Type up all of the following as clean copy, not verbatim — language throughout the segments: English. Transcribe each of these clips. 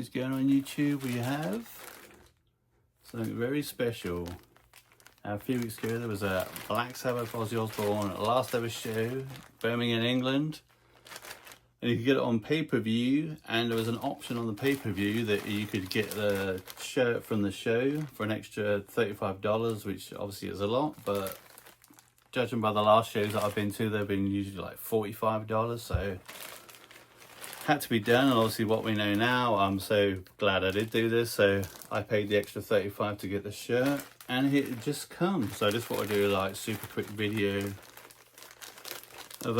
is going on YouTube. We have something very special. A few weeks ago there was a Black Sabbath Ozzy Osbourne last ever show, Birmingham, England. And you could get it on pay-per-view, and there was an option on the pay-per-view that you could get the shirt from the show for an extra $35, which obviously is a lot, but judging by the last shows that I've been to, they've been usually like $45, so had to be done. And obviously what we know now, I'm so glad I did do this, so I paid the extra $35 to get the shirt, and it just comes. So I just want to do like super quick video of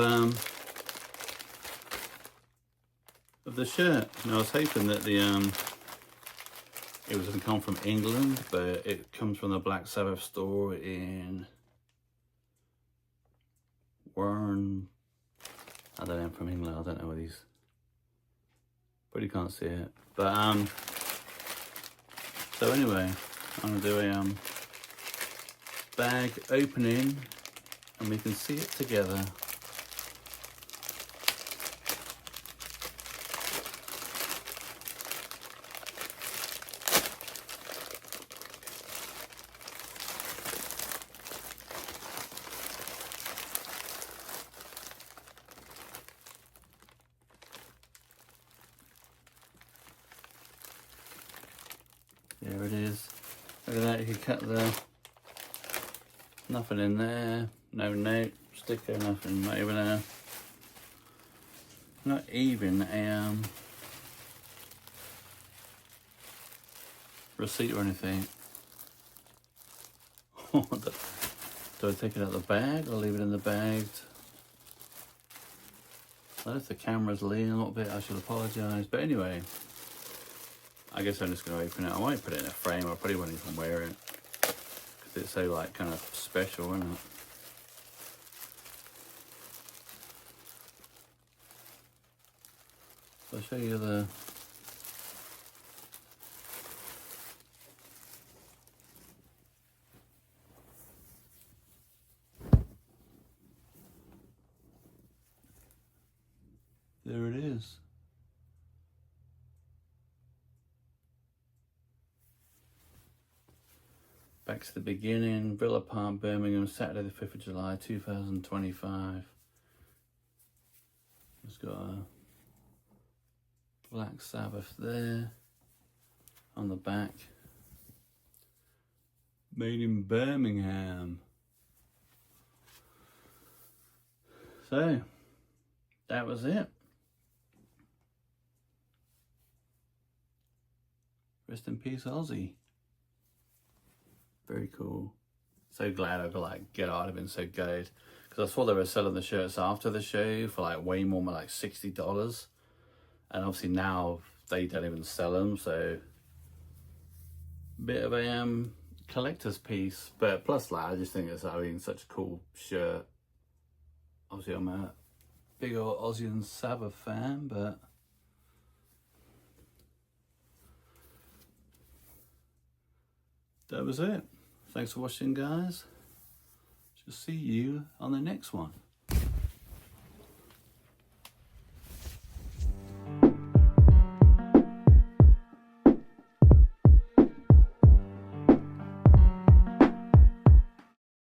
the shirt. And I was hoping that the it was going to come from England, but it comes from the Black Sabbath store in Warren. I don't know, from England. I don't know what these, but you can't see it. But so anyway, I'm gonna do a bag opening, and we can see it together. There it is. Look at that, you can cut the, nothing in there, no note, sticker, nothing, not even a receipt or anything. Do I take it out of the bag or leave it in the bag? Well, if the camera's leaning a little bit, I should apologise. But anyway, I guess I'm just going to open it. I won't put it in a frame. I probably won't even wear it because it's so like kind of special, isn't it? So I'll show you the there it is. Back to the beginning, Villa Park, Birmingham, Saturday the 5th of July, 2025. It's got a Black Sabbath there on the back. Made in Birmingham. So, that was it. Rest in peace, Ozzy. Very cool. So glad I could like get out. I'd have been so good because I saw they were selling the shirts after the show for like way more, like $60, and obviously now they don't even sell them. So bit of a collector's piece, but plus like I just think it's such a cool shirt. Obviously I'm a big old Ozzy and Sabbath fan, but that was it. Thanks for watching, guys. Shall see you on the next one.